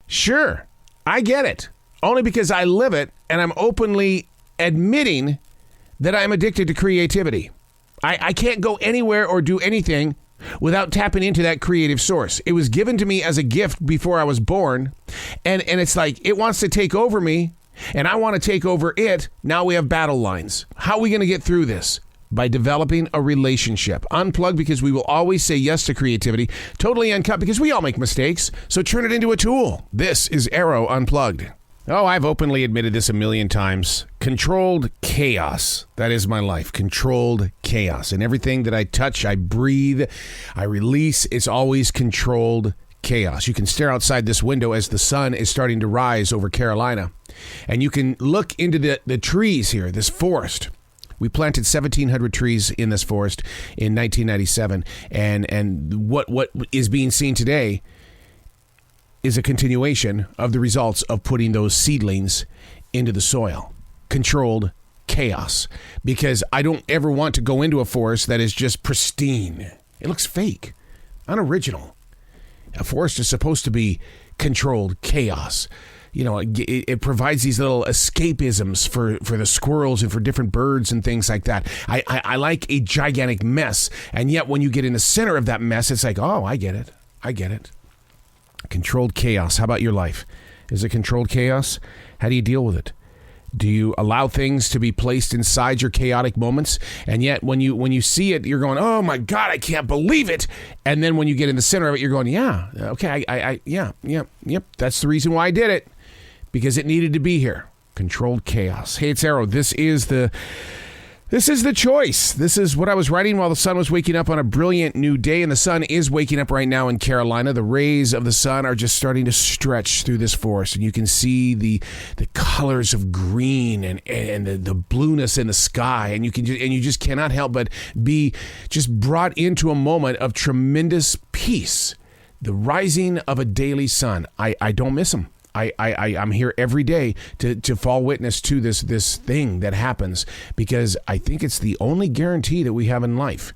Sure, I get it. Only because I live it and I'm openly admitting that I'm addicted to creativity. I can't go anywhere or do anything without tapping into that creative source. It was given to me as a gift before I was born, and it's like it wants to take over me, and I want to take over it. Now we have battle lines. How are we going to get through this? By developing a relationship. Unplugged, because we will always say yes to creativity. Totally Uncut, because we all make mistakes, so turn it into a tool. This is Arroe Unplugged. Oh, I've openly admitted this a million times. Controlled chaos. That is my life. Controlled chaos. And everything that I touch, I breathe, I release, it's always controlled chaos. You can stare outside this window as the sun is starting to rise over Carolina. And you can look into the trees here, this forest. We planted 1,700 trees in this forest in 1997. And what is being seen today is a continuation of the results of putting those seedlings into the soil. Controlled chaos. Because I don't ever want to go into a forest that is just pristine. It looks fake, unoriginal. A forest is supposed to be controlled chaos. You know, it provides these little escapisms for the squirrels and for different birds and things like that. I like a gigantic mess. And yet when you get in the center of that mess, it's like, oh, I get it. I get it. Controlled chaos. How about your life? Is it controlled chaos? How do you deal with it? Do you allow things to be placed inside your chaotic moments? And yet when you see it, you're going, oh my God, I can't believe it. And then when you get in the center of it, you're going, yeah, okay, yep. That's the reason why I did it. Because it needed to be here. Controlled chaos. Hey, it's Arroe. This is the choice. This is what I was writing while the sun was waking up on a brilliant new day, and the sun is waking up right now in Carolina. The rays of the sun are just starting to stretch through this forest, and you can see the colors of green and the blueness in the sky, and you just cannot help but be just brought into a moment of tremendous peace. The rising of a daily sun. I don't miss them. I'm here every day to fall witness to this thing that happens, because I think it's the only guarantee that we have in life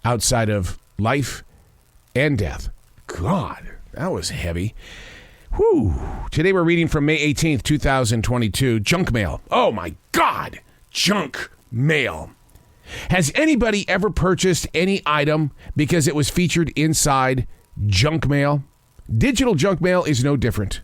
outside of life and death. God, that was heavy. Whew. Today we're reading from May 18th, 2022. Junk mail. Oh my God. Junk mail. Has anybody ever purchased any item because it was featured inside junk mail? Digital junk mail is no different.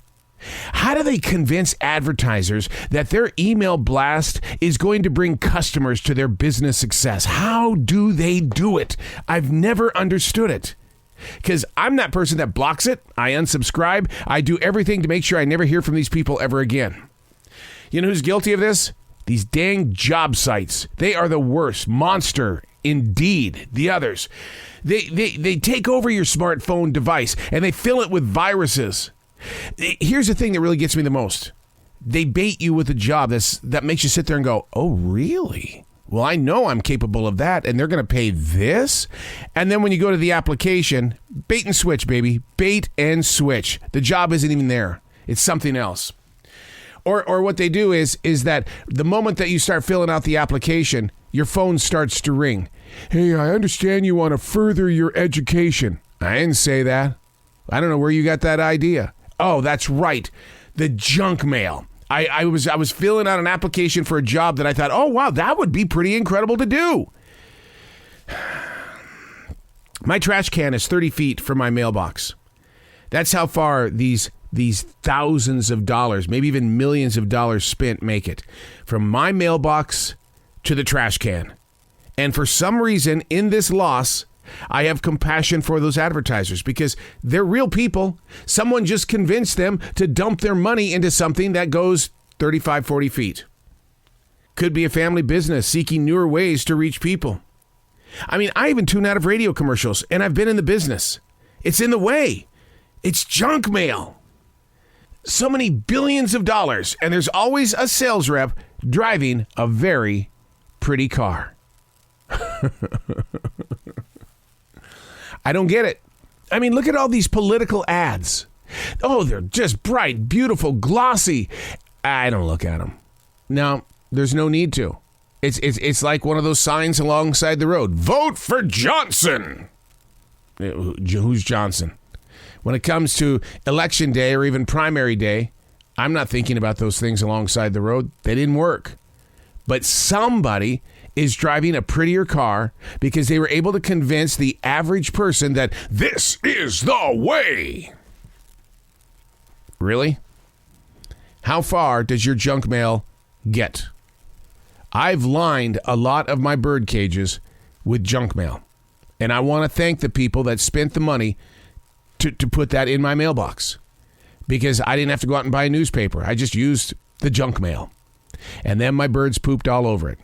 How do they convince advertisers that their email blast is going to bring customers to their business success? How do they do it? I've never understood it. Because I'm that person that blocks it. I unsubscribe. I do everything to make sure I never hear from these people ever again. You know who's guilty of this? These dang job sites. They are the worst. Monster. Indeed. The others. They take over your smartphone device and they fill it with viruses. Here's the thing that really gets me the most. They bait you with a job that makes you sit there and go, oh, really? Well, I know I'm capable of that, and they're going to pay this? And then when you go to the application, bait and switch, baby. Bait and switch. The job isn't even there. It's something else. Or what they do is that the moment that you start filling out the application, your phone starts to ring. Hey, I understand you want to further your education. I didn't say that. I don't know where you got that idea. Oh, that's right. The junk mail. I was filling out an application for a job that I thought, oh, wow, that would be pretty incredible to do. My trash can is 30 feet from my mailbox. That's how far these thousands of dollars, maybe even millions of dollars spent make it. From my mailbox to the trash can. And for some reason, in this loss, I have compassion for those advertisers because they're real people. Someone just convinced them to dump their money into something that goes 35, 40 feet. Could be a family business seeking newer ways to reach people. I mean, I even tune out of radio commercials, and I've been in the business. It's in the way. It's junk mail. So many billions of dollars, and there's always a sales rep driving a very pretty car. I don't get it. I mean, look at all these political ads. Oh, they're just bright, beautiful, glossy. I don't look at them. No, there's no need to. It's like one of those signs alongside the road. Vote for Johnson. Who's Johnson? When it comes to election day or even primary day, I'm not thinking about those things alongside the road. They didn't work. But somebody is driving a prettier car because they were able to convince the average person that this is the way. Really? How far does your junk mail get? I've lined a lot of my bird cages with junk mail. And I want to thank the people that spent the money to put that in my mailbox. Because I didn't have to go out and buy a newspaper. I just used the junk mail. And then my birds pooped all over it.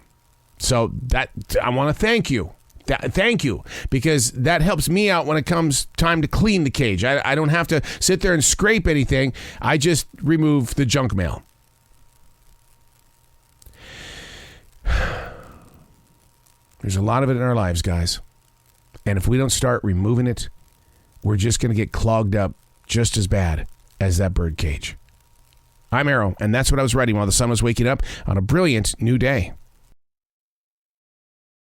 So that I want to thank you. Thank you. Because that helps me out when it comes time to clean the cage. I don't have to sit there and scrape anything. I just remove the junk mail. There's a lot of it in our lives, guys. And if we don't start removing it, we're just going to get clogged up just as bad as that bird cage. I'm Arroe, and that's what I was writing while the sun was waking up on a brilliant new day.